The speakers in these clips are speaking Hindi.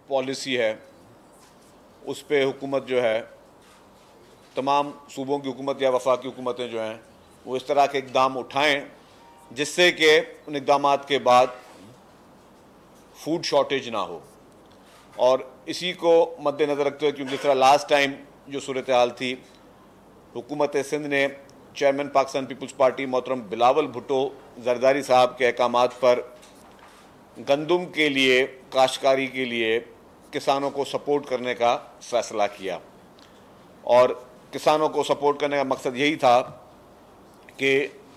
पॉलिसी है उस पर हुकूमत जो है, तमाम सूबों की हुकूमत या वफाकी हुकूमतें जो हैं वो इस तरह के इक़दाम उठाएं जिससे कि उन इक़दामात के बाद फूड शॉर्टेज ना हो। और इसी को मद्देनज़र रखते हुए, क्योंकि जिस तरह लास्ट टाइम जो सूरत हाल थी, हुकूमत सिंध ने चेयरमैन पाकिस्तान पीपल्स पार्टी मोहतरम बिलावल भुट्टो जरदारी साहब के अहकामात पर गंदम के लिए, काश्तकारी के लिए किसानों को सपोर्ट करने का फ़ैसला किया। और किसानों को सपोर्ट करने का मकसद यही था कि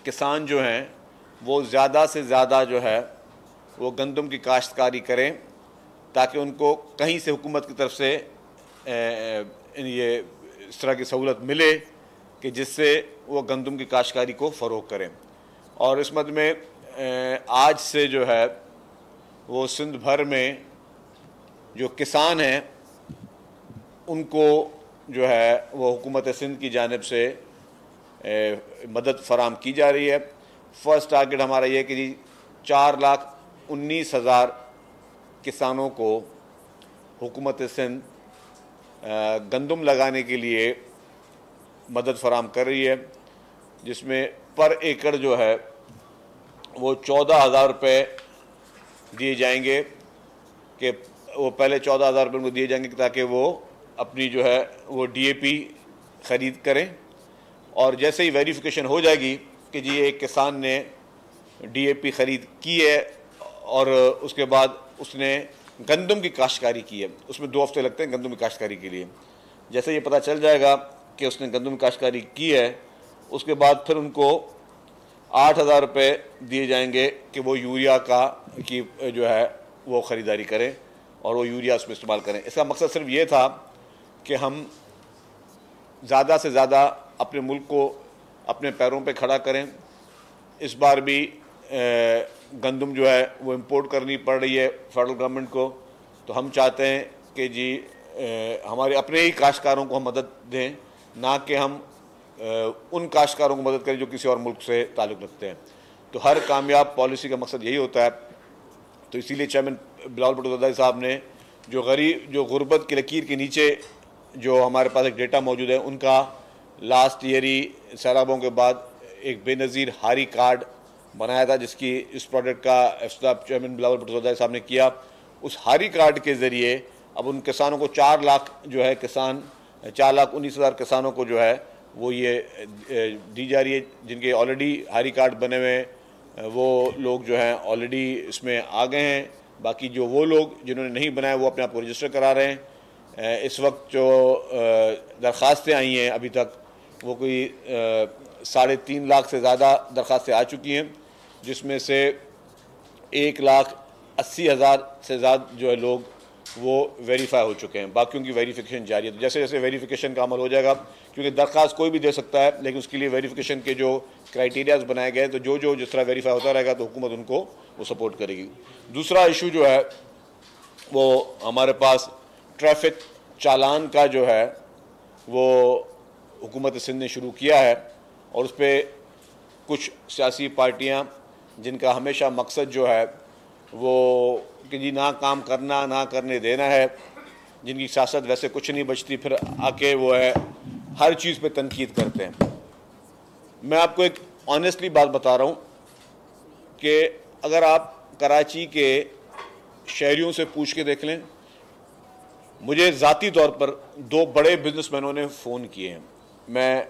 किसान जो हैं वो ज़्यादा से ज़्यादा जो है वो गंदम की काश्तकारी करें ताकि उनको कहीं से हुकूमत की तरफ से ये इस तरह की सहूलत मिले कि जिससे वो गंदम की काश्तकारी को फ़रोग़ करें। और इस मद में आज से जो है वो सिंध भर में जो किसान हैं उनको जो है वो हुकूमत सिंध की जानिब से मदद फराम की जा रही है। फ़र्स्ट टारगेट हमारा ये है कि जी 4,19,000 किसानों को हुकूमत सिंध गंदम लगाने के लिए मदद फराम कर रही है, जिसमें पर एकड़ जो है वो 14,000 रुपये दिए जाएंगे कि वो पहले 14,000 रुपये उनको दिए जाएंगे ताकि वो अपनी जो है वो DAP ख़रीद करें। और जैसे ही वेरिफिकेशन हो जाएगी कि जी एक किसान ने DAP ख़रीद की है और उसके बाद उसने गंदम की काश्तकारी की है, उसमें 2 हफ्ते लगते हैं गंदम की काश्तकारी के लिए। जैसे ये पता चल जाएगा कि उसने गंदम की काश्तकारी की है, उसके बाद फिर उनको 8,000 रुपये दिए जाएंगे कि वो यूरिया की जो है वो ख़रीदारी करें और वो यूरिया उसमें इस्तेमाल करें। इसका मकसद सिर्फ ये था कि हम ज़्यादा से ज़्यादा अपने मुल्क को अपने पैरों पे खड़ा करें। इस बार भी गंदम जो है वो इंपोर्ट करनी पड़ रही है फेडरल गवर्नमेंट को, तो हम चाहते हैं कि जी हमारे अपने ही काश्तकारों को हम मदद दें, ना कि हम उन काश्तकारों को मदद करें जो किसी और मुल्क से ताल्लुक़ रखते हैं। तो हर कामयाब पॉलिसी का मकसद यही होता है। तो इसीलिए चेयरमैन बिलावल भुट्टो जरदारी साहब ने जो गुर्बत की लकीर के नीचे जो हमारे पास एक डेटा मौजूद है, उनका लास्ट ईयर ही सैलाबों के बाद एक बेनज़ीर हारी कार्ड बनाया था, जिसकी इस प्रोडक्ट का इफ्तिताह चेयरमैन बिलावल भुट्टो जरदारी साहब ने किया। उस हारी कार्ड के ज़रिए अब उन किसानों को 4 लाख जो है 4,19,000 किसानों को जो है वो ये दी जा रही है, जिनके ऑलरेडी हारी कार्ड बने हुए हैं। वो लोग जो हैं ऑलरेडी इसमें आ गए हैं। बाकी जो वो लोग जिन्होंने नहीं बनाया वो अपने आप को रजिस्टर करा रहे हैं। इस वक्त जो दरख्वास्तें आई हैं अभी तक वो कोई 3.5 लाख से ज़्यादा दरख्वास्तें आ चुकी हैं, जिसमें से 1,80,000 से ज़्यादा जो है लोग वो वेरीफाई हो चुके हैं। बाकियों की वेरिफिकेशन जारी है। तो जैसे जैसे वेरिफिकेशन का अमल हो जाएगा, क्योंकि दरख्वास्त कोई भी दे सकता है, लेकिन उसके लिए वेरिफिकेशन के जो क्राइटेरियाज बनाए गए हैं, तो जो जिस तरह वेरीफाई होता रहेगा तो हुकूमत उनको वो सपोर्ट करेगी। दूसरा इशू जो है वो हमारे पास ट्रैफिक चालान का जो है वो हुकूमत सिंध ने शुरू किया है, और उस पर कुछ सियासी पार्टियाँ जिनका हमेशा मकसद जो है वो कि जी ना काम करना ना करने देना है, जिनकी सियासत वैसे कुछ नहीं बचती, फिर आके वो है हर चीज़ पे तनकीद करते हैं। मैं आपको एक ऑनेस्टली बात बता रहा हूँ कि अगर आप कराची के शहरियों से पूछ के देख लें, मुझे ज़ाती तौर पर 2 बड़े बिजनेसमैनों ने फ़ोन किए हैं। मैं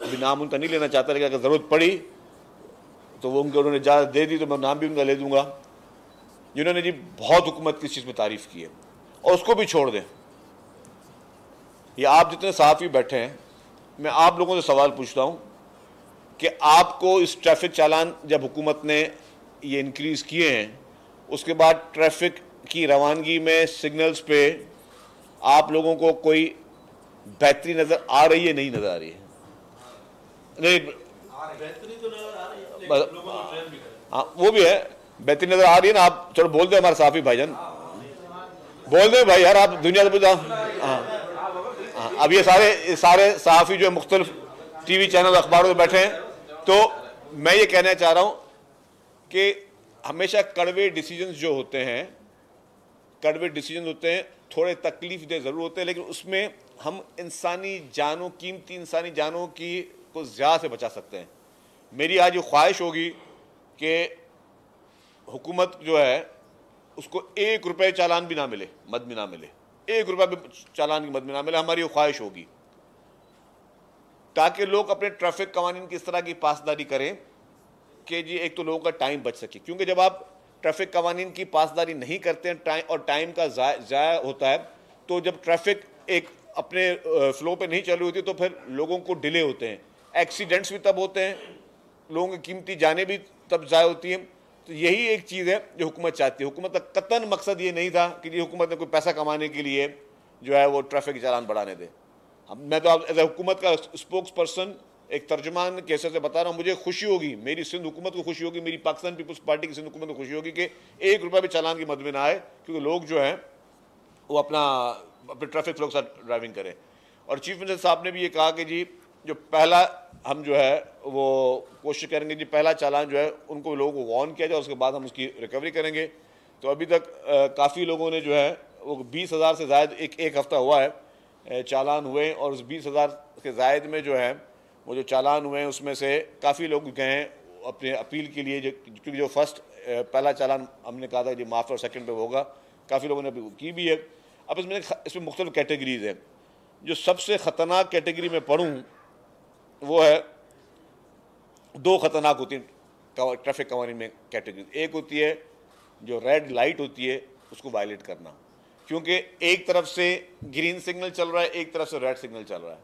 अभी नाम उनका नहीं लेना चाहता, लेकिन अगर ज़रूरत पड़ी तो वो उन्होंने इजाज़त दे दी तो मैं नाम भी उनका ले दूँगा, जिन्होंने जी बहुत हुकूमत की चीज़ में तारीफ़ की है। और उसको भी छोड़ दें, ये आप जितने सहाफ़ी बैठे हैं, मैं आप लोगों से सवाल पूछता हूँ कि आपको इस ट्रैफिक चालान जब हुकूमत ने ये इंक्रीज़ किए हैं, उसके बाद ट्रैफिक की रवानगी में सिग्नल्स पे आप लोगों को कोई बेहतरी नज़र आ रही है? नहीं नज़र आ रही है? नहीं, बेहतरी तो नज़र आ रही है, हाँ वो भी है, बेहतरी नज़र आ रही है ना। आप चलो बोल दे हमारे साफ़ी भाईजान, बोल दे भाई यार, आप दुनिया से पूछा। हाँ, अब ये सारे सहाफ़ी जो मुख्तलिफ TV चैनल अखबारों में बैठे हैं, तो मैं ये कहना चाह रहा हूँ कि हमेशा कड़वे डिसीजंस जो होते हैं कड़वे डिसीजन होते हैं, थोड़े तकलीफ दे ज़रूर होते हैं, लेकिन उसमें हम इंसानी जानों, कीमती इंसानी जानों की को ज़्यादा से बचा सकते हैं। मेरी आज ये ख्वाहिश होगी कि हुकूमत जो है उसको 1 रुपये चालान भी ना मिले, मद भी ना मिले, 1 रुपया भी चालान की मद भी ना मिले, हमारी ये ख्वाहिश होगी, ताकि लोग अपने ट्रैफिक कवानीन की इस तरह की पासदारी करें कि जी एक तो लोगों का टाइम बच सके। क्योंकि जब आप ट्रैफिक कवानीन की पासदारी नहीं करते हैं और टाइम का ज़ाया होता है, तो जब ट्रैफिक एक अपने फ्लो पे नहीं चल रही होती तो फिर लोगों को डिले होते हैं, एक्सीडेंट्स भी तब होते हैं, लोगों की कीमती जानें भी तब ज़ाया होती हैं। तो यही एक चीज़ है जो हुकूमत चाहती है। हुकूमत का कतन मकसद ये नहीं था कि जी हुकूमत ने कोई पैसा कमाने के लिए जो है वो ट्रैफिक चालान बढ़ाने दे। मैं तो आप एज ए हुकूमत का स्पोक्स पर्सन, एक तर्जमान के हिसाब से बता रहा हूँ, मुझे खुशी होगी, मेरी सिंध हुकूमत को खुशी होगी, मेरी पाकिस्तान पीपल्स पार्टी की सिंध हुकूमत को खुशी होगी कि 1 रुपया भी चालान की मद में ना आए, क्योंकि लोग जो हैं वो अपने ट्रैफिक फ्लो के साथ ड्राइविंग करें। और चीफ मिनिस्टर साहब ने भी ये कहा कि जी जो पहला हम जो है वो कोशिश करेंगे जी पहला चालान जो है उनको लोगों को वार्न किया जाए, उसके बाद हम उसकी रिकवरी करेंगे। तो अभी तक काफ़ी लोगों ने जो है वो 20,000 से ज़ायद एक हफ़्ता हुआ है चालान हुए, और उस 20,000 के ज़ायद में जो है वो जो चालान हुए हैं उसमें से काफ़ी लोग गए हैं अपने अपील के लिए, क्योंकि जो फर्स्ट पहला चालान हमने कहा था जी माफ़ और सेकंड पे होगा, काफ़ी लोगों ने अपील की भी है। अब इसमें मुख्तलिफ कैटेगरीज हैं। जो सबसे ख़तरनाक कैटेगरी में पढ़ूँ वो है, 2 ख़तरनाक होती हैं ट्रैफिक कवानीन में कैटेगरी। एक होती है जो रेड लाइट होती है उसको वायलेट करना, क्योंकि एक तरफ से ग्रीन सिग्नल चल रहा है, एक तरफ से रेड सिग्नल चल रहा है,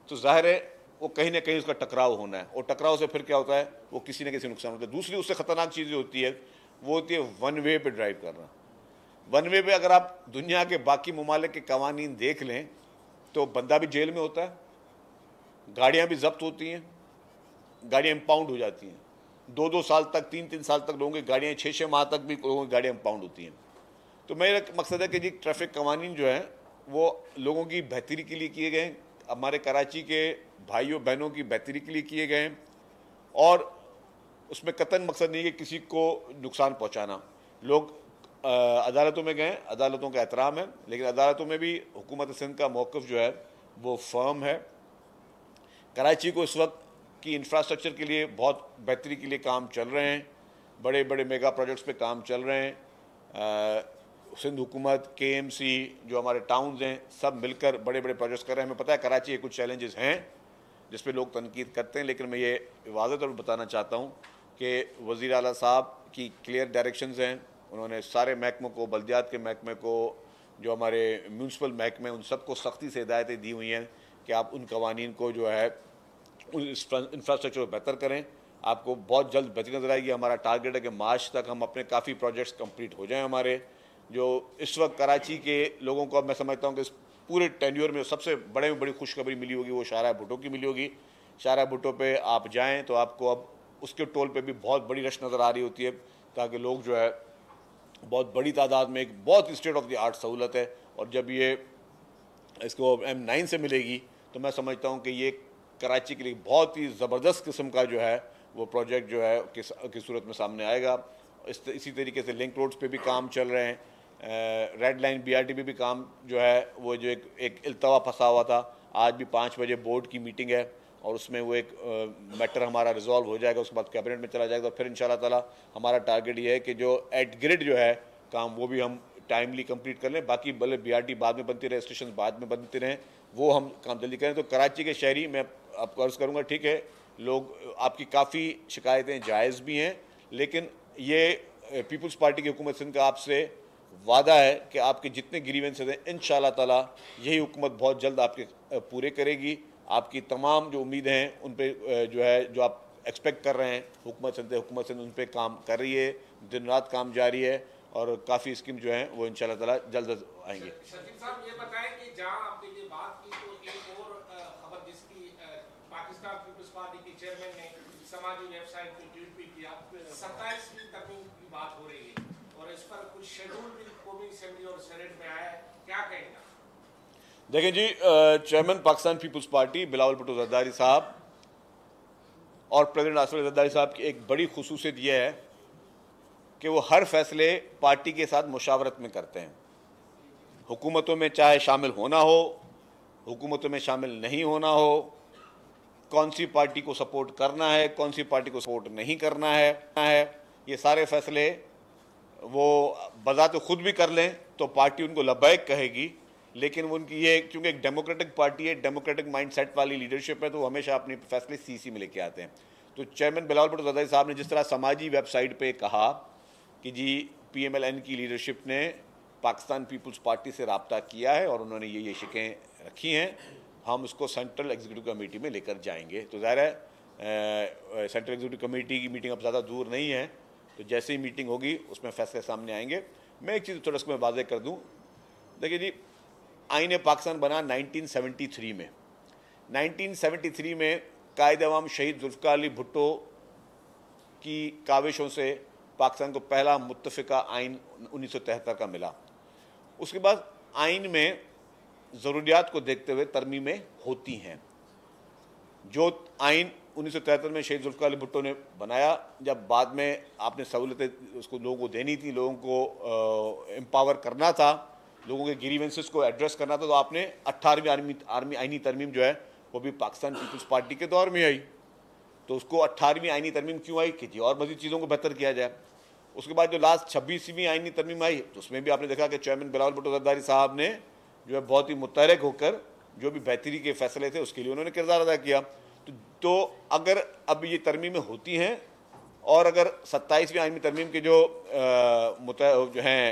तो जाहिर है वो कहीं ना कहीं उसका टकराव होना है, और टकराव से फिर क्या होता है वो किसी न किसी नुकसान होता है। दूसरी उससे ख़तरनाक चीज़ होती है वो होती है वन वे पे ड्राइव करना। वन वे पे अगर आप दुनिया के बाकी ममालिक के कवानीन देख लें तो बंदा भी जेल में होता है, गाड़ियाँ भी जब्त होती हैं, गाड़ियाँ इम्पाउंड हो जाती हैं, 2-2 साल तक, 3-3 साल तक लोगों की गाड़ियाँ, 6-6 माह तक भी लोगों की गाड़ियाँ इम्पाउंड होती हैं। तो मेरा मकसद है कि जी ट्रैफिक कवानीन जो है वो लोगों की बेहतरी के लिए किए गए हैं, हमारे कराची के भाइयों बहनों की बेहतरी के लिए किए गए हैं, और उसमें कतन मकसद नहीं है कि किसी को नुकसान पहुँचाना। लोग अदालतों में गए, अदालतों का एहतराम है, लेकिन अदालतों में भी हुकूमत सिंध का मौक़िफ़ जो है वो फर्म है। कराची को इस वक्त की इंफ्रास्ट्रक्चर के लिए बहुत बेहतरी के लिए काम चल रहे हैं, बड़े बड़े मेगा प्रोजेक्ट्स पे काम चल रहे हैं। सिंध हुकूमत, KMC, जो हमारे टाउन्स हैं, सब मिलकर बड़े बड़े प्रोजेक्ट्स कर रहे हैं। हमें पता है कराची के कुछ चैलेंजेस हैं जिस पे लोग तनकीद करते हैं, लेकिन मैं ये वाज़ह तौर पर बताना चाहता हूँ कि वज़ीर आला साहब की क्लियर डायरेक्शंस हैं। उन्होंने सारे महकमों को, बल्दियात के महकमे को, जो हमारे म्यूनसिपल महकमे, उन सबको सख्ती से हिदायतें दी हुई हैं कि आप उन कवानीन को जो है उन इंफ्रास्ट्रक्चर को बेहतर करें। आपको बहुत जल्द बेहतरी नजर आएगी। हमारा टारगेट है कि मार्च तक हम अपने काफ़ी प्रोजेक्ट्स कंप्लीट हो जाएं। हमारे जो इस वक्त कराची के लोगों को, अब मैं समझता हूँ कि इस पूरे टेन्योर में सबसे बड़े में बड़ी खुशखबरी मिली होगी वो शाहरा भुट्टो की मिली होगी। शाहरा भुट्टो पे आप जाएँ तो आपको अब उसके टोल पे भी बहुत बड़ी रश नज़र आ रही होती है, ताकि लोग जो है बहुत बड़ी तादाद में, एक बहुत स्टेट ऑफ द आर्ट सहूलत है, और जब ये इसको M9 से मिलेगी तो मैं समझता हूँ कि ये कराची के लिए बहुत ही ज़बरदस्त किस्म का जो है वो प्रोजेक्ट जो है की सूरत में सामने आएगा। इसी तरीके से लिंक रोड्स पे भी काम चल रहे हैं, रेड लाइन BRT पे भी काम जो है वो जो एक इल्तवा फंसा हुआ था, आज भी 5 बजे बोर्ड की मीटिंग है और उसमें वो एक मैटर हमारा रिजॉल्व हो जाएगा, उसके बाद कैबिनेट में चला जाएगा। फिर इंशाल्लाह ताला हमारा टारगेट ये है कि जो एट ग्रिड जो है काम वो भी हम टाइमली कंप्लीट कर लें। बाकी भले BRT बाद में बनती रहे, स्टेशन बाद में बनते रहें, वो हम काम जल्दी करें। तो कराची के शहरी, मैं आपको अर्ज़ करूँगा, ठीक है लोग आपकी काफ़ी शिकायतें जायज़ भी हैं, लेकिन ये पीपल्स पार्टी की हुकूमत सिंध का आपसे वादा है कि आपके जितने ग्रीवेंसेस हैं इंशाल्लाह ताला यही हुकूमत बहुत जल्द आपके पूरे करेगी। आपकी तमाम जो उम्मीदें हैं उन पे जो है, जो आप एक्सपेक्ट कर रहे हैं, हुकूमत सिंध उन पे काम कर रही है, दिन रात काम जारी है, और काफ़ी स्कीम जो हैं वो इंशाल्लाह ताला जल्द आएंगे। शकील साहब ये बताएं कि जहां आपने ये बात की तो एक और खबर जिसकी पाकिस्तान पीपल्स पार्टी के चेयरमैन ने समाजी वेबसाइट पे ट्वीट भी किया, 27वीं तरमीम की बात हो रही है और इस पर कुछ शेड्यूल भी कौमी असेंबली और सेनेट में आया है, क्या कहेंगे? देखें जी, चेयरमैन पाकिस्तान पीपल्स पार्टी बिलावल भुट्टो जरदारी साहब और प्रेसिडेंट आसिफ अली जरदारी साहब की एक बड़ी खुसूसियत यह है कि वो हर फैसले पार्टी के साथ मुशावरत में करते हैं। हुकूमतों में चाहे शामिल होना हो, हुकूमतों में शामिल नहीं होना हो, कौन सी पार्टी को सपोर्ट करना है, कौन सी पार्टी को सपोर्ट नहीं करना है, ये सारे फैसले वो बजाते खुद भी कर लें तो पार्टी उनको लब्बैक कहेगी, लेकिन उनकी ये क्योंकि एक डेमोक्रेटिक पार्टी है, डेमोक्रेटिक माइंडसेट वाली लीडरशिप है, तो वो हमेशा अपने फैसले सीसी में लेके आते हैं। तो चेयरमैन बिलावल भुट्टो ज़रदारी साहब ने जिस तरह समाजी वेबसाइट पे कहा कि जी PMLN की लीडरशिप ने पाकिस्तान पीपल्स पार्टी से रब्ता किया है और उन्होंने ये शिकें रखी हैं, हम उसको सेंट्रल एग्जीक्यूटिव कमेटी में लेकर जाएंगे। तो ज़ाहिर है सेंट्रल एग्जीक्यूटिव कमेटी की मीटिंग अब ज़्यादा दूर नहीं है, तो जैसे ही मीटिंग होगी उसमें फैसले सामने आएंगे। मैं एक चीज़ थोड़ा सा मैं वाज़ेह कर दूँ, देखिए जी आईन पाकिस्तान बना 1973 में। 1973 में कायद अवाम शहीद जुल्फ़िकार अली भुट्टो की काविशों से पाकिस्तान को पहला मुत्तफ़िका आइन 1973 का मिला। उसके बाद आइन में ज़रूरियात को देखते हुए तरमीमें होती हैं। जो आइन 1973 में शहीद जुल्फ़िकार अली भुट्टो ने बनाया, जब बाद में आपने सहूलतें उसको लोगों को देनी थी, लोगों को एम्पावर करना था, लोगों के ग्रीवेंसेस को एड्रेस करना था, तो आपने 18वीं आर्मी आइनी तरमीम जो है वो भी पाकिस्तान पीपल्स पार्टी के दौर में आई। तो उसको 18वीं आइनी तरमीम क्यों आई कि जी और मज़ीद चीज़ों को बेहतर किया जाए। उसके बाद जो लास्ट 26वीं आइनी तरमीम आई, तो उसमें भी आपने देखा कि चेयरमैन बिलावल भुट्टो ज़रदारी साहब ने जो है बहुत ही मुतहरक होकर जो भी बेहतरी के फैसले थे उसके लिए उन्होंने किरदार अदा किया। तो अगर अब ये तरमीमें होती हैं और अगर 27वीं आइनी तरमीम के जो हैं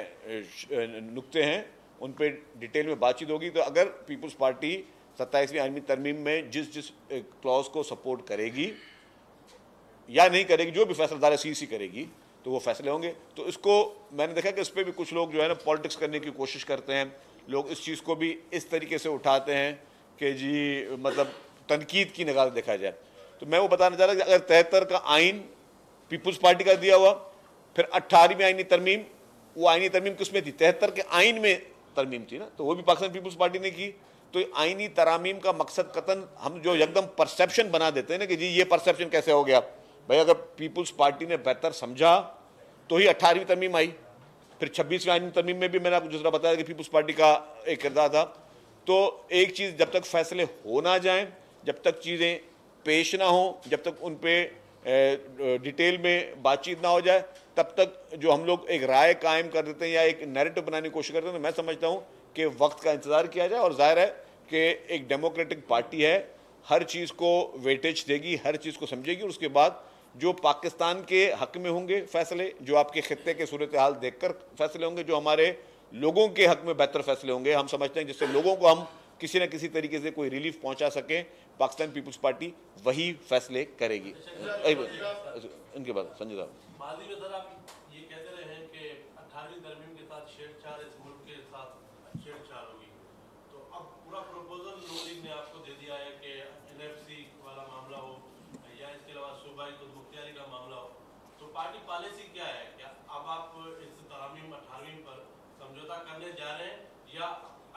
नुक्ते हैं उन पे डिटेल में बातचीत होगी, तो अगर पीपल्स पार्टी 27वीं आइनी तरमीम में जिस क्लॉज को सपोर्ट करेगी या नहीं करेगी, जो भी फैसला सीसी करेगी, तो वो फैसले होंगे। तो इसको मैंने देखा कि इस पर भी कुछ लोग जो है ना पॉलिटिक्स करने की कोशिश करते हैं। लोग इस चीज़ को भी इस तरीके से उठाते हैं कि जी मतलब तनकीद की निगाह से देखा जाए। तो मैं वो बताना चाह रहा कि अगर 73 का आइन पीपल्स पार्टी का दिया हुआ, फिर 18वीं आइनी तरमीम, वो आइनी तरमीम किसमें थी? 73 के आइन में तरमीम थी ना, तो वो भी पाकिस्तान पीपल्स पार्टी ने की। तो आइनी तरामीम का मकसद कतन हम जो एकदम परसेप्शन बना देते हैं ना कि जी ये परसेप्शन कैसे हो गया भाई, अगर पीपल्स पार्टी ने बेहतर समझा तो ही 18वीं तरमीम आई। फिर 26वीं आइनी तरमीम में भी मैंने आपको जिस तरह बताया कि पीपल्स पार्टी का एक किरदार था। तो एक चीज़ जब तक फैसले हो ना जाएं, जब तक चीज़ें पेश ना हो, जब तक उन पे डिटेल में बातचीत ना हो जाए, तब तक जो हम लोग एक राय कायम कर देते हैं या एक नैरेटिव बनाने की कोशिश करते हैं, तो मैं समझता हूँ कि वक्त का इंतज़ार किया जाए। और जाहिर है कि एक डेमोक्रेटिक पार्टी है, हर चीज़ को वेटेज देगी, हर चीज़ को समझेगी, और उसके बाद जो पाकिस्तान के हक में होंगे फैसले, जो आपके खित्ते के सूरत हाल देखकर फैसले होंगे, जो हमारे लोगों के हक में बेहतर फैसले होंगे, हम समझते हैं जिससे लोगों को हम किसी न किसी तरीके से कोई रिलीफ पहुंचा सकें, पाकिस्तान पीपल्स पार्टी वही फैसले करेगी। इनके बाद संजय साहब, माजी में सर आप ये कहते रहे हैं कि 18वीं तरमीम के साथ छेड़छाड़ इस मुल्क के साथ छेड़छाड़ होगी, तो अब पूरा प्रपोजल नून लीग ने आपको दे दिया है कि NFC वाला मामला हो या इसके अलावा सूबाई खुद मुख्तियारी का मामला हो, तो पार्टी पॉलिसी क्या है? क्या अब आप इस तरमीम 18वीं पर समझौता करने जा रहे हैं या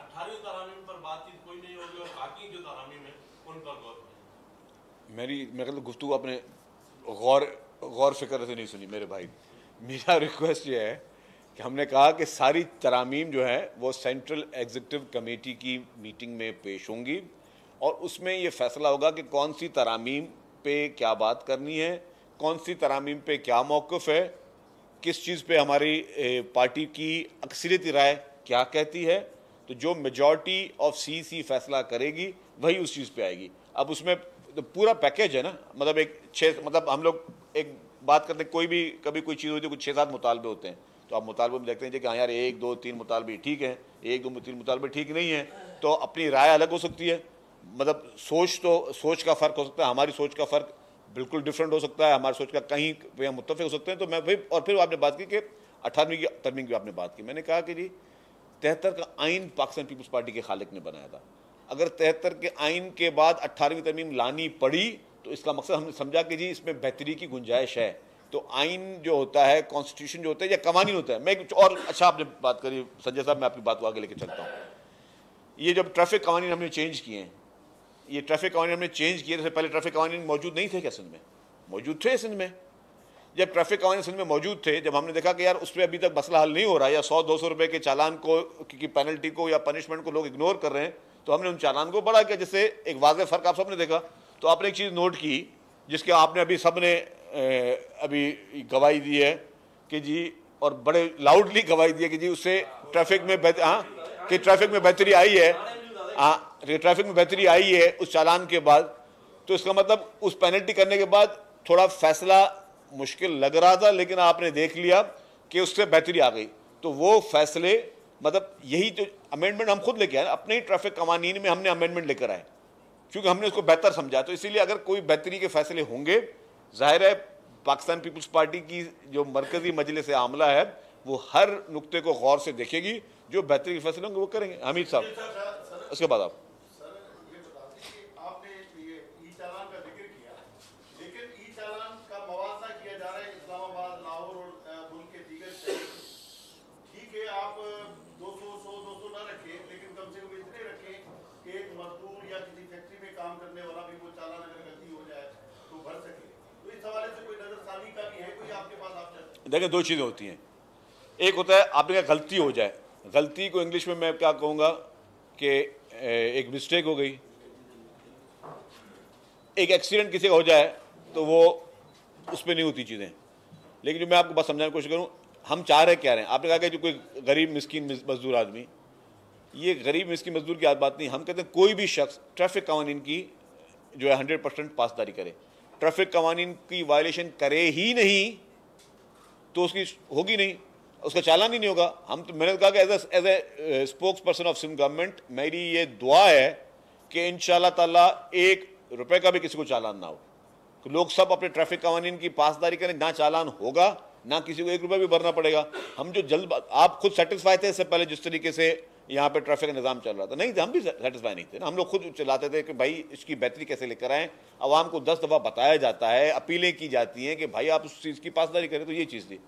18वीं तरमीम पर बातचीत कोई नहीं होगी और बाकी जो तरमीम है उन पर गौर करें? मेरे ख्याल गुफ्तगू आपने गौर फिक्र से नहीं सुनी मेरे भाई। मेरा रिक्वेस्ट ये है कि हमने कहा कि सारी तरामीम जो है वो सेंट्रल एग्जीक्यूटिव कमेटी की मीटिंग में पेश होंगी और उसमें ये फैसला होगा कि कौन सी तरामीम पे क्या बात करनी है, कौन सी तरामीम पे क्या मौक़िफ़ है, किस चीज़ पे हमारी पार्टी की अक्सरियती राय क्या कहती है। तो जो मेजॉरिटी ऑफ CC फैसला करेगी वही उस चीज़ पे आएगी। अब उसमें तो पूरा पैकेज है ना, मतलब मतलब हम लोग एक बात करते हैं, कोई भी कभी कोई चीज़ होती है, कुछ 6-7 मुतालबे होते हैं, तो आप मुतालबे में देखते हैं कि हाँ यार 1, 2, 3 मुतालबे ठीक हैं, 1, 2, 3 मुतालबे ठीक नहीं हैं, तो अपनी राय अलग हो सकती है। मतलब सोच का फ़र्क हो सकता है, हमारी सोच का फ़र्क बिल्कुल डिफरेंट हो सकता है, हमारी सोच का कहीं पे हम मुत्तफ़िक हो सकते हैं। तो मैं फिर और फिर आपने बात की कि 18वीं की तरमीम की आपने बात की, मैंने कहा कि जी 73 का आइन पाकिस्तान पीपल्स पार्टी के खालिक ने बनाया था। अगर 73 के आइन के बाद 18वीं तरमीम लानी पड़ी तो इसका मकसद हमने समझा कि जी इसमें बेहतरी की गुंजाइश है। तो आइन जो होता है, कॉन्स्टिट्यूशन जो होता है या कवानीन होता है, मैं कुछ और अच्छा आपने बात करी संजय साहब, मैं आपकी बात को आगे लेके चलता हूँ। ये जब ट्रैफिक कवानीन हमने चेंज किए हैं, ये ट्रैफिक कवानीन हमने चेंज किए, जैसे पहले ट्रैफिक कवानीन मौजूद नहीं थे क्या सिंध में? मौजूद थे सिंध में। जब ट्रैफिक कवानीन सिंध में मौजूद थे, जब हमने देखा कि यार उस पर अभी तक मसला हल नहीं हो रहा, या 100-200 रुपए के चालान को की पेनल्टी को या पनिशमेंट को लोग इग्नोर कर रहे हैं, तो हमने उन चालान को बढ़ा किया, जिससे एक वाज़ेह फ़र्क आप सबने देखा। तो आपने एक चीज़ नोट की जिसके आपने अभी सबने अभी गवाही दी है कि जी, और बड़े लाउडली गवाही दी है कि जी उससे ट्रैफिक में कि ट्रैफिक में बेहतरी आई है। ट्रैफिक में बेहतरी आई है उस चालान के बाद। तो इसका मतलब उस पेनल्टी करने के बाद थोड़ा फैसला मुश्किल लग रहा था, लेकिन आपने देख लिया कि उससे बेहतरी आ गई। तो वो फैसले मतलब यही जो अमेंडमेंट हम खुद लेके आए, अपने ही ट्रैफिक कवानीन में हमने अमेंडमेंट लेकर आए, क्योंकि हमने उसको बेहतर समझा। तो इसीलिए अगर कोई बेहतरी के फैसले होंगे, जाहिर है पाकिस्तान पीपल्स पार्टी की जो मरकजी मजलिस आमला है वो हर नुक्ते को गौर से देखेगी, जो बेहतरी के फैसले होंगे वो करेंगे। हमीद साहब, उसके बाद आप। देखिए, दो चीज़ें होती हैं। एक होता है आपने क्या गलती हो जाए, गलती को इंग्लिश में मैं क्या कहूँगा कि एक मिस्टेक हो गई, एक एक्सीडेंट किसी का हो जाए तो वो उस पर नहीं होती चीज़ें। लेकिन जो मैं आपको बस समझाने की कोशिश करूँ, हम चाह रहे क्या रहे हैं। आपने कहा कि जो कोई गरीब मिस्कीन मजदूर आदमी, ये गरीब मिस्कीन मजदूर की बात नहीं। हम कहते हैं कोई भी शख्स ट्रैफिक कवानीन की जो है 100% पासदारी करे, ट्रैफिक कवानीन की वायलेशन करे ही नहीं तो उसकी होगी नहीं, उसका चालान ही नहीं होगा। हम तो मैंने कहा कि as a spokes person of Sindh government मेरी ये दुआ है कि इंशाल्लाह ताला 1 रुपए का भी किसी को चालान ना हो, कि लोग सब अपने ट्रैफिक कवानीन की पासदारी करें, ना चालान होगा ना किसी को 1 रुपया भी भरना पड़ेगा। हम जो जल्द, आप खुद सेटिस्फाई थे इससे पहले जिस तरीके से यहाँ पे ट्रैफिक का निज़ाम चल रहा था? नहीं थे, हम भी सेटिस्फाई नहीं थे ना। हम लोग खुद चलाते थे कि भाई इसकी बेहतरी कैसे लेकर आएँ। आवाम को 10 दफ़ा बताया जाता है, अपीलें की जाती हैं कि भाई आप उस चीज़ की पासदारी करें। तो ये चीज़ थी।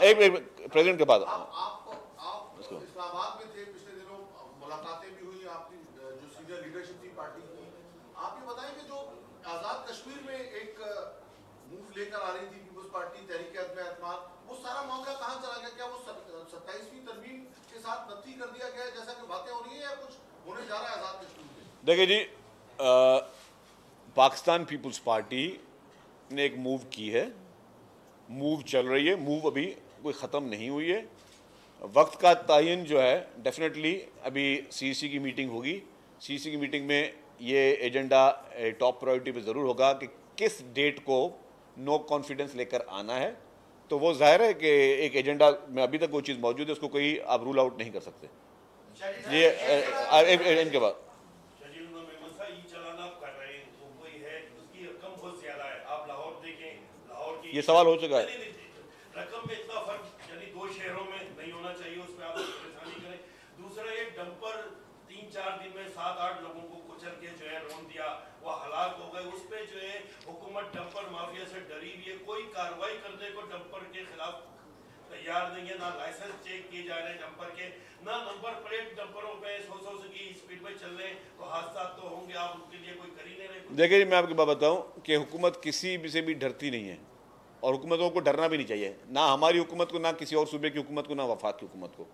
एक प्रेसिडेंट के बाद इस्लामाबाद में थे पिछले दिनों, मुलाकातें भी हुई आपकी जो सीनियर लीडरशिप थी पार्टी की। आप ये बताएं कि जो आज़ाद कश्मीर में एक मूव लेकर आ रही थी पीपल्स पार्टी तहरीक एतमाद, वो सारा मामला कहाँ चला गया? क्या वो 27वीं तरमीम के साथ नफी कर दिया गया जैसा कि बातें हो रही है, या कुछ होने जा रहा है आज़ाद कश्मीर में? देखिए जी, पाकिस्तान पीपल्स पार्टी ने एक मूव की है, मूव चल रही है, मूव अभी कोई ख़त्म नहीं हुई है। वक्त का तयन जो है डेफिनेटली अभी सीसी की मीटिंग होगी। सीसी की मीटिंग में ये एजेंडा टॉप प्रायोरिटी पे ज़रूर होगा कि किस डेट को नो कॉन्फिडेंस लेकर आना है। तो वो जाहिर है कि एक एजेंडा में अभी तक वो चीज़ मौजूद है, उसको कोई आप रूल आउट नहीं कर सकते। ये इनके बाद ये सवाल हो चुका है। रकम में इतना फर्क यानी 2 शहरों में नहीं होना चाहिए, उस पर आप परेशानी करें। दूसरा, ये डंपर 3-4 दिन में 7-8 लोगों को कुचल के जो है रोन दिया, वो हलाक हो गए। उस पर जो है हुकूमत डंपर माफिया से डरी हुई है, कोई कार्रवाई करने को डंपर के खिलाफ तैयार नहीं है। ना लाइसेंस चेक किए जा रहे हैं डंपर के, ना नंबर प्लेट डंपरों पे 100 की स्पीड में चल रहे हैं, तो हादसा तो होंगे। आप उनके लिए कोई कर ही नहीं रहे। देखिए, मैं आपकी बात बताऊं कि हुकूमत किसी भी से भी डरती नहीं है, और हुकूमतों को डरना भी नहीं चाहिए, ना हमारी हुकूमत को, ना किसी और सूबे की हुकूमत को, ना वफाक की हुकूमत को।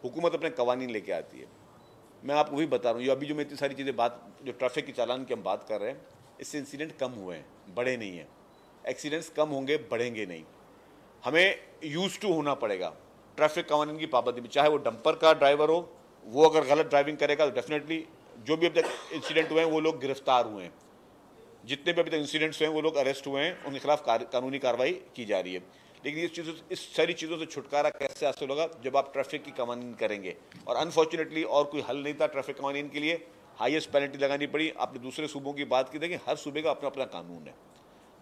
हुकूमत अपने कवानीन लेके आती है। मैं आपको वही बता रहा हूँ, ये अभी जो मैं इतनी सारी चीज़ें बात, जो ट्रैफिक की चालान की हम बात कर रहे हैं, इससे इंसिडेंट कम हुए हैं, बढ़े नहीं हैं। एक्सीडेंट्स कम होंगे, बढ़ेंगे नहीं। हमें यूज टू होना पड़ेगा ट्रैफिक कवानीन की पाबंदी में। चाहे वो डंपर का ड्राइवर हो, वो अगर गलत ड्राइविंग करेगा तो डेफिनेटली जो भी अभी तक इंसिडेंट हुए हैं वो लोग गिरफ्तार हुए हैं, जितने भी अभी तक इंसिडेंट्स हुए हैं वो लोग अरेस्ट हुए हैं, उनके खिलाफ कानूनी कार्रवाई की जा रही है। लेकिन इस सारी चीज़ों से छुटकारा कैसे हासिल होगा? जब आप ट्रैफिक की कवानीन करेंगे। और अनफॉर्चुनेटली और कोई हल नहीं था ट्रैफिक कवानीन के लिए, हाईएस्ट पेनल्टी लगानी पड़ी। आपने दूसरे सूबों की बात की, देखिए हर सूबे का अपना अपना कानून है,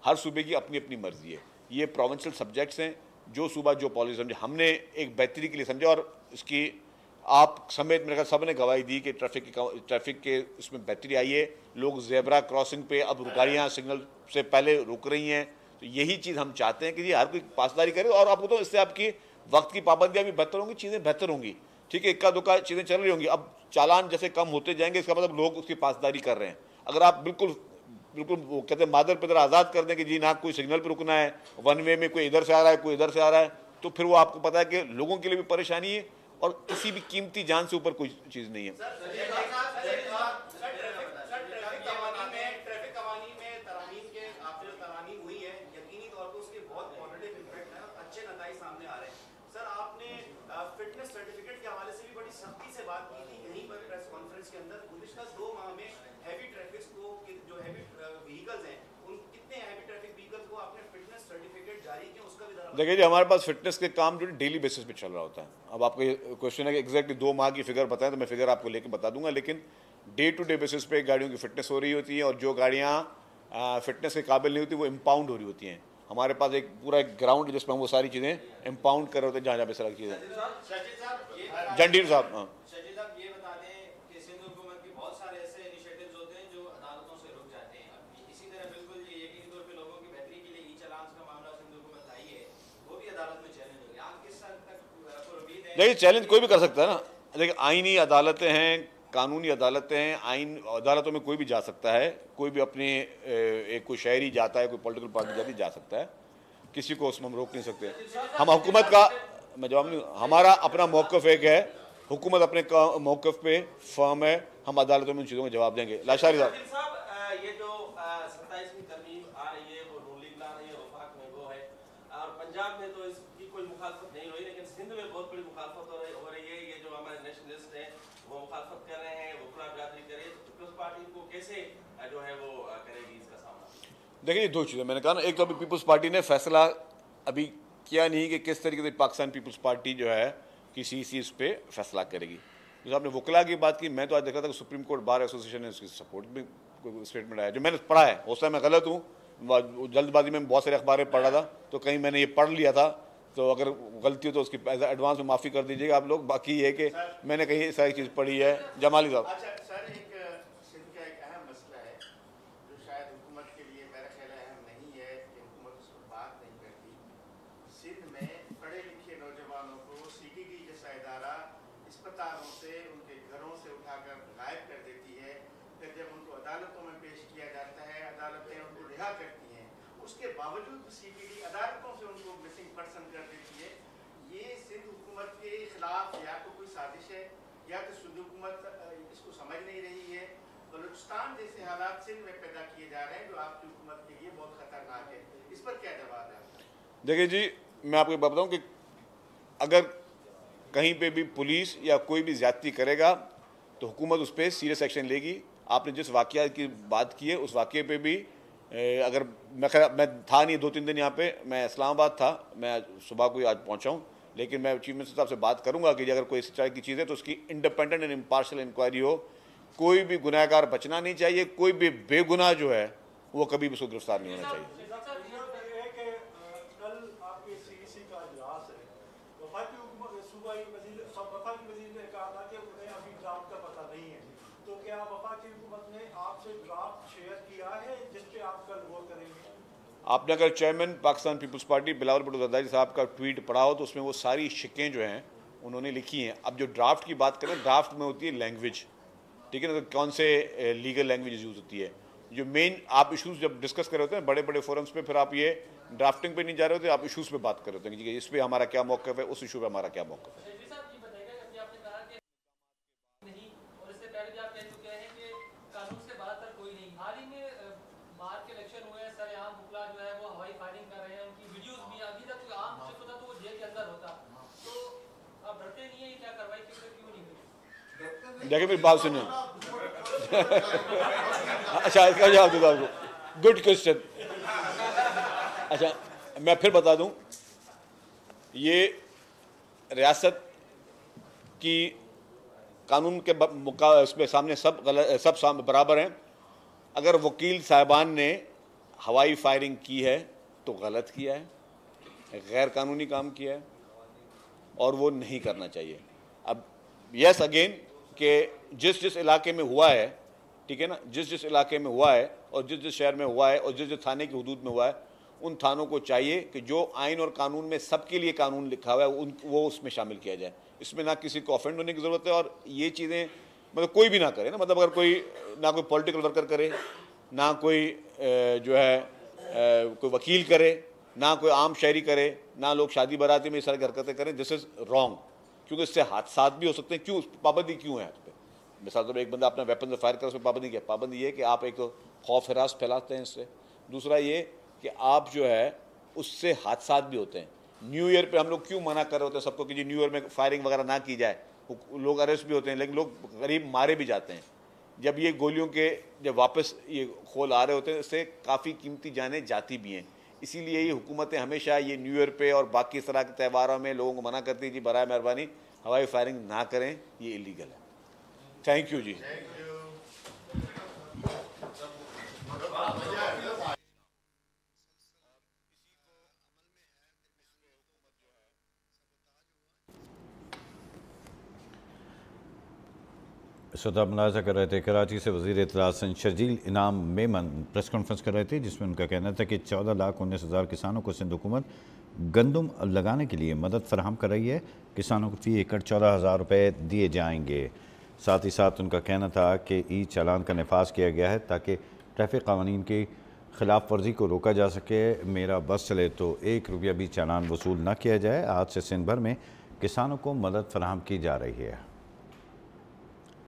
हर सूबे की अपनी अपनी मर्जी है। ये प्रोविंशियल सब्जेक्ट्स हैं, जो सूबा जो पॉलिसी समझे, हमने एक बेहतरी के लिए समझा, और इसकी आप समेत मेरे ख्याल सब ने गवाही दी कि ट्रैफिक के इसमें बेहतरी आई है। लोग ज़ेब्रा क्रॉसिंग पे अब गाड़ियाँ सिग्नल से पहले रुक रही हैं। तो यही चीज़ हम चाहते हैं कि ये हर कोई पासदारी करे, और आपको तो इससे आपकी वक्त की पाबंदियाँ भी बेहतर होंगी, चीज़ें बेहतर होंगी। ठीक है, इक्का दुक्का चीज़ें चल रही होंगी, अब चालान जैसे कम होते जाएंगे, इसका मतलब लोग उसकी पासदारी कर रहे हैं। अगर आप बिल्कुल बिल्कुल वो कहते हैं मादर पितर आज़ाद कर दें कि जी ना कोई सिग्नल पर रुकना है, वन वे में कोई इधर से आ रहा है कोई इधर से आ रहा है, तो फिर वो आपको पता है कि लोगों के लिए भी परेशानी है और किसी भी कीमती जान से ऊपर कोई चीज़ नहीं है। फिटनेस सर्टिफिकेट के हवाले से भी बड़ी सख्ती से बात की थी यहीं पर प्रेस कॉन्फ्रेंस के अंदर। गुज़िश्ता 2 माह में हैवी ट्रैफिक को जो हैवी व्हीकल्स हैं उन कितने हैवी ट्रैफिक व्हीकल्स को आपने फिटनेस सर्टिफिकेट जारी किया उसका भी देखिए जी, हमारे पास फिटनेस के काम जो डेली बेसिस पे चल रहा होता है। अब आपका ये क्वेश्चन है कि एग्जैक्टली 2 माह की फिगर बताएं तो मैं फिगर आपको लेके बता दूंगा, लेकिन डे टू डे बेसिस पे गाड़ियों की फिटनेस हो रही होती है और जो गाड़ियाँ फिटनेस के काबिल नहीं होती वो इम्पाउंड हो रही होती हैं। हमारे पास एक पूरा एक ग्राउंड जिसमें हम वो सारी चीज़ें इम्पाउंड कर रहे होते हैं जहाँ जहाँ पे सारी चीज़ें। जंडीर साहब, हाँ ये बता दें कि सिंध हुकूमत के बहुत सारे ऐसे इनिशिएटिव्स होते हैं जो अदालतों से रुक जाते हैं। इसी तरह बिल्कुल ये यकीनी तौर पे लोगों की बेहतरी के लिए ई चालान का मामला सिंध हुकूमत लाई है, वो भी अदालत में चैलेंज हो गया। आप किस हद तक उम्मीद है? देखिए, चैलेंज कोई भी कर सकता है ना। देखिए, आईनी अदालतें हैं, कानूनी अदालतें हैं, आइन अदालतों में कोई भी जा सकता है, कोई भी अपने एक कोई शहरी जाता है, कोई पॉलिटिकल पार्टी जाती जा सकता है, किसी को उसमें हम रोक नहीं सकते। हम हुकूमत का मैं जवाब नहीं, हमारा अपना मौक़िफ़ एक है, हुकूमत अपने मौक़िफ़ पे फर्म है, हम अदालतों में उन चीज़ों का जवाब देंगे। लाशारी साहब, ये जो 27वीं तरमीम आ रही है वो रूलिंग ला रही है वफाक में वो है, और पंजाब में तो इसकी कोई मुखालफत नहीं हुई, लेकिन सिंध में बहुत बड़ी मुखालफत हो रही है। ये जो हमारे नेशनलिस्ट हैं वो मुखालफत कर रहे हैं, वकला बिरादरी करे, तो पीपल्स पार्टी को कैसे जो है वो करेगी इसका सामना? देखिए, 2 चीज़ें मैंने कहा ना, एक तो अभी पीपल्स पार्टी ने फैसला अभी किया नहीं कि किस तरीके से पाकिस्तान पीपल्स पार्टी जो है किसी चीज़ पे फैसला करेगी। जो आपने वकला की बात की, मैं तो आज देख रहा था कि सुप्रीम कोर्ट बार एसोसिएशन ने उसकी सपोर्ट में कोई स्टेटमेंट आया, जो मैंने पढ़ा है उस समय मैं गलत हूँ, जल्दबाजी में बहुत सारे अखबारें पढ़ रहा था तो कहीं मैंने ये पढ़ लिया था, तो अगर गलती हो तो उसकी एडवांस में माफ़ी कर दीजिएगा आप लोग। बाकी ये कि मैंने कहीं सारी चीज़ पढ़ी है। जमाली साहब, अच्छा सर, एक सिंध का एक अहम मसला है जो शायद हुकूमत के लिए मेरा ख्याल अहम नहीं है कि हुकूमत उस पर बात नहीं करती। सिंध में पढ़े लिखे नौजवानों को CTD जैसा इदारा अस्पतालों से उनके घरों से उठाकर गायब कर देती है, फिर जब उनको अदालतों में पेश किया जाता है अदालतें उनको रिहा करती हैं, उसके बावजूद CTD अदालतों से उनको मिसिंग पर्सन कर देती है। ये सिंध हुकूमत के खिलाफ या तो कोई साजिश है या तो सिंध हुकूमत इसको समझ नहीं रही है। बलूचिस्तान जैसे हालात सिंध में पैदा किए जा रहे हैं जो आपकी हुकूमत के लिए बहुत खतरनाक है, इस पर क्या जवाब है? देखिए जी, मैं आपको बताऊं कि अगर कहीं पे भी पुलिस या कोई भी ज्यादती करेगा तो हुकूमत उस पर सीरियस एक्शन लेगी। आपने जिस वाक़या की बात की है उस वाक़े पे भी अगर मैं था नहीं 2-3 दिन यहाँ पे, मैं इस्लामाबाद था, मैं सुबह को आज पहुँचा हूँ, लेकिन मैं चीफ मिनिस्टर साहब से बात करूँगा कि अगर कोई इस तरह की चीज़ है तो उसकी इंडिपेंडेंट एंड इम्पार्शियल इंक्वायरी हो। कोई भी गुनहगार बचना नहीं चाहिए, कोई भी बेगुनाह जो है वो कभी भी उसको गिरफ्तार नहीं होना चाहिए। आपने अगर चेयरमैन पाकिस्तान पीपल्स पार्टी बिलावल भुट्टो जरदारी साहब का ट्वीट पढ़ा हो तो उसमें वो सारी शिकें जो हैं उन्होंने लिखी हैं। अब जो ड्राफ्ट की बात करें, ड्राफ्ट में होती है लैंग्वेज, ठीक है ना, तो कौन से लीगल लैंग्वेज यूज़ होती है। जो मेन आप इशूज़ जब डिस्कस कर रहे होते हैं बड़े बड़े फोरम्स पे, फिर आप ये ड्राफ्टिंग पे नहीं जा रहे होते, आप इशूज़ पे बात कर रहे होते हैं कि इस पर हमारा क्या मौक़िफ़ है, उस इशू पे हमारा क्या मौक़िफ़ है। देखिए मेरी बात सुनिए। अच्छा, इसका जवाब दूँगा आपको, गुड क्वेश्चन। अच्छा, मैं फिर बता दूं, ये रियासत की कानून के उसमें सामने सब बराबर हैं। अगर वकील साहिबान ने हवाई फायरिंग की है तो गलत किया है, गैर कानूनी काम किया है और वो नहीं करना चाहिए। अब यस अगेन कि जिस जिस इलाके में हुआ है, ठीक है ना, जिस जिस इलाके में हुआ है और जिस जिस शहर में हुआ है और जिस जिस थाने की हदूद में हुआ है, उन थानों को चाहिए कि जो आइन और कानून में सबके लिए कानून लिखा हुआ है वो उसमें शामिल किया जाए। इसमें ना किसी को ऑफेंड होने की ज़रूरत है और ये चीज़ें मतलब कोई भी ना करे ना, मतलब अगर कोई ना कोई पॉलिटिकल वर्कर करे ना कोई जो है कोई वकील करे, ना कोई आम शहरी करे, ना लोग शादी बाराती में इस तरह की हरकतें करें। दिस इज़ रॉन्ग, क्योंकि इससे हादसा भी हो सकते हैं। क्यों पाबंदी क्यों है उस पर? मिसाल तौर पर एक बंदा अपना वेपन से फायर करे, उसमें पाबंदी क्या? पाबंदी ये कि आप एक तो खौफ हिरास फैलाते हैं इससे, दूसरा ये कि आप जो है उससे हादसा भी होते हैं। न्यू ईयर पे हम लोग क्यों मना कर रहे होते हैं सबको कि जी न्यू ईयर में फायरिंग वगैरह ना की जाए? लोग अरेस्ट भी होते हैं, लेकिन लोग करीब मारे भी जाते हैं। जब ये गोलियों के जब वापस ये खोल आ रहे होते हैं, इससे काफ़ी कीमती जानें जाती भी हैं। इसीलिए ये हुकूमतें हमेशा ये न्यू ईयर पे और बाकी इस तरह के त्योहारों में लोगों को मना करती है जी बराए मेहरबानी हवाई फायरिंग ना करें, ये इलीगल है। थैंक यू जी। सदा मुलाजा कर रहे थे। कराची से वज़ीर इत्तलात शर्जील इनाम मेमन प्रेस कॉन्फ्रेंस कर रहे थे, जिसमें उनका कहना था कि 14,19,000 किसानों को सिंध हुकूमत गंदम लगाने के लिए मदद फराहम कर रही है। किसानों को फ़ी एकड़ 14,000 रुपये दिए जाएंगे। साथ ही साथ उनका कहना था कि ई चालान का नफाज किया गया है ताकि ट्रैफिक कानून की खिलाफ वर्जी को रोका जा सके। मेरा बस चले तो 1 रुपया भी चालान वसूल न किया जाए। आज से सिंध भर में किसानों को मदद फराहम की जा रही है।